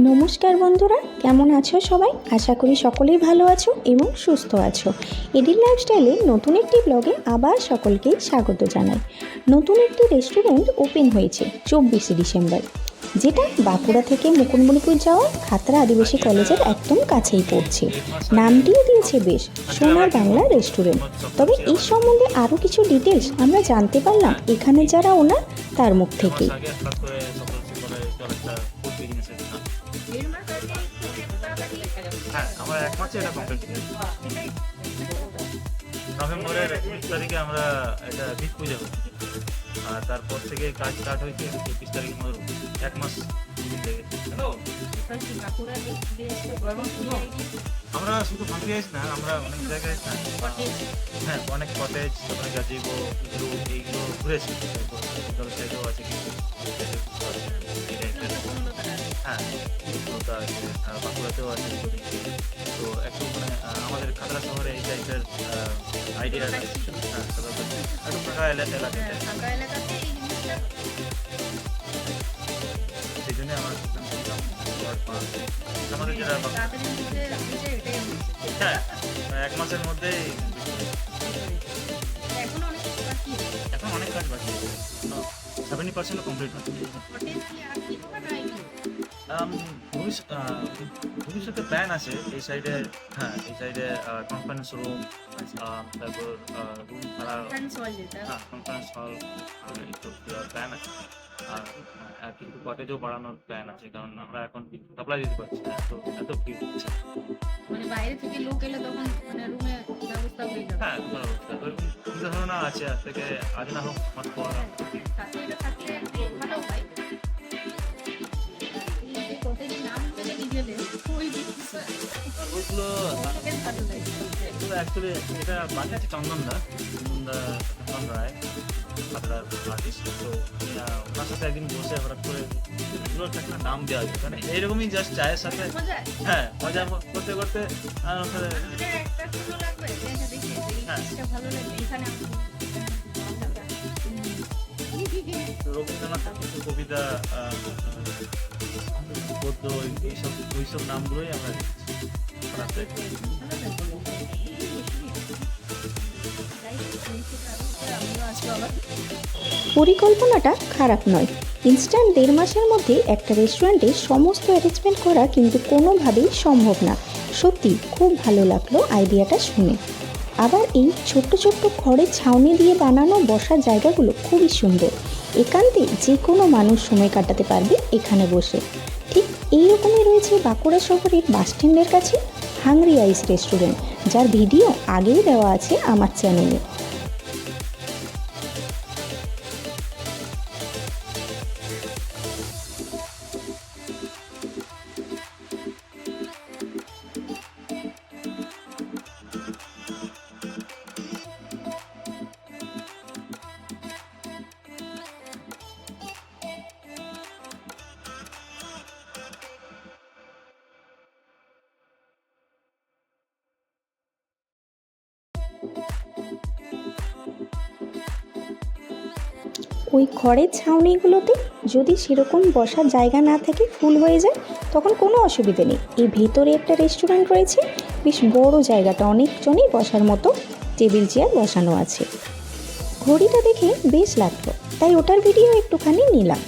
নমস্কার বন্ধুরা, কেমন আছো সবাই? আশা করি সকলেই ভালো আছো এবং সুস্থ আছো। এডির লাইফস্টাইলের নতুন একটি ব্লগে আবার সকলকেই স্বাগত জানাই। নতুন একটি রেস্টুরেন্ট ওপেন হয়েছে 24শে ডিসেম্বর, যেটা বাঁকুড়া থেকে মুকুটমণিপুর যাওয়া খাতড়া আদিবাসী কলেজের একদম কাছেই পড়ছে। নামটিও দিয়েছে বেশ, সোনার বাংলা রেস্টুরেন্ট। তবে এই সম্বন্ধে আরও কিছু ডিটেলস আমরা জানতে পারলাম এখানে যারা ওনার তার মুখ থেকে। হ্যাঁ, আমরা এক মাসে এটা কমপ্লিট করি। নভেম্বরের 19 তারিখে আমরা এটা বীজ পূজা করি, আর তারপর থেকে কাজ স্টার্ট হয়েছে 24 তারিখের মধ্যে 1 মাস লেগেছে। আমরা শুধু ভাঙি আইস না, আমরা অনেক জায়গায় হ্যাঁ অনেক কটেজ, তারপরে গাজিবো এইগুলো ঘুরেছি। সাইডেও আছে কিছু, হ্যাঁ ওটা আছে, বাঁকুড়াতেও আছে। তো একটু মানে আমাদের খাতড়া শহরে এই টাইপের আইডিয়া আছে। হ্যাঁ, একটু ফাঁকা এলাকাতে সেই জন্য আমার আমাদের যেটা হ্যাঁ 1 মাসের মধ্যেই এখন অনেক কাজ বাকি, 70% কমপ্লিট হচ্ছে। ভবিষ্যতে প্ল্যান আছে এই সাইডে, হ্যাঁ এই সাইডে কনফারেন্স রুম, তারপর রুম ভাড়া, হ্যাঁ কনফারেন্স হল একটু প্ল্যান আছে। আর কিন্তু কটেজও বাড়ানোর প্ল্যান আছে, কারণ আমরা এখন সাপ্লাই দিতে পারছি না, এত ভিড় হচ্ছে। মানে বাইরে থেকে লোক এলে তখন মানে রুমে ব্যবস্থা হয়ে যাবে। হ্যাঁ চিন্তা ধারণা আছে, আজ থেকে আজ না হোক মাস পর থাকলে ভালো হয়। ওইগুলো অ্যাকচুয়ালি এটা বানিয়েছে চন্দন রায়, খাতড়ার আর্টিস্ট। তো ওনার সাথে একদিন বসে হঠাৎ করে এগুলোর একটা নাম দেওয়া হয়েছে, মানে এইরকমই জাস্ট চায়ের সাথে হ্যাঁ মজা করতে করতে রবীন্দ্রনাথ কিছু কবিতা, গদ্য, ওইসব নামগুলোই আমরা পরিকল্পনাটা খারাপ নয়। ইনস্ট্যান্ট 1.5 মাসের মধ্যে একটা রেস্টুরেন্টে সমস্ত অ্যারেঞ্জমেন্ট করা কিন্তু কোনোভাবেই সম্ভব না। সত্যি খুব ভালো লাগলো আইডিয়াটা শুনে। আবার এই ছোট্ট ছোট্ট খড়ের ছাউনি দিয়ে বানানো বসার জায়গাগুলো খুবই সুন্দর। একান্তে যে কোনো মানুষ সময় কাটাতে পারবে এখানে বসে। ঠিক এইরকমই রয়েছে বাঁকুড়া শহরের বাসস্ট্যান্ডের কাছে হাংরি আইস রেস্টুরেন্ট, যার ভিডিও আগেই দেওয়া আছে আমার চ্যানেলে। ওই খড়ের ছাউনিগুলোতে যদি সেরকম বসার জায়গা না থাকে, ফুল হয়ে যায়, তখন কোনো অসুবিধে নেই। এই ভেতরে একটা রেস্টুরেন্ট রয়েছে, বেশ বড় জায়গাটা, অনেকজনই বসার মতো টেবিল চেয়ার বসানো আছে। ঘড়িটা দেখে বেশ লাগলো, তাই ওটার ভিডিও একটুখানি নিলাম।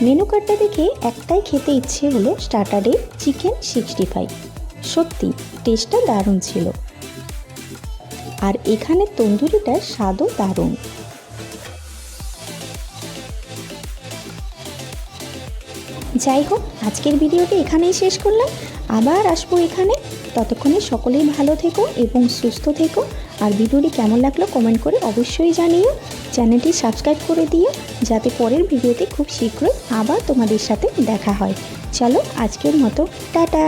মেনু কার্ডটা দেখে একটাই খেতে ইচ্ছে হলো, স্টার্টারে চিকেন 65। সত্যি টেস্টটা দারুণ ছিল, আর এখানে তন্দুরিটার স্বাদও দারুণ। যাই হোক, আজকের ভিডিওটা এখানেই শেষ করলাম। আবার আসবো এখানে, ততক্ষণে সকলেই ভালো থেকো এবং সুস্থ থেকো। আর ভিডিওটি কেমন লাগলো কমেন্ট করে অবশ্যই জানিও। চ্যানেলটি সাবস্ক্রাইব করে দিও, যাতে পরের ভিডিওতে খুব শীঘ্রই আবার তোমাদের সাথে দেখা হয়। চলো আজকের মতো টাটা।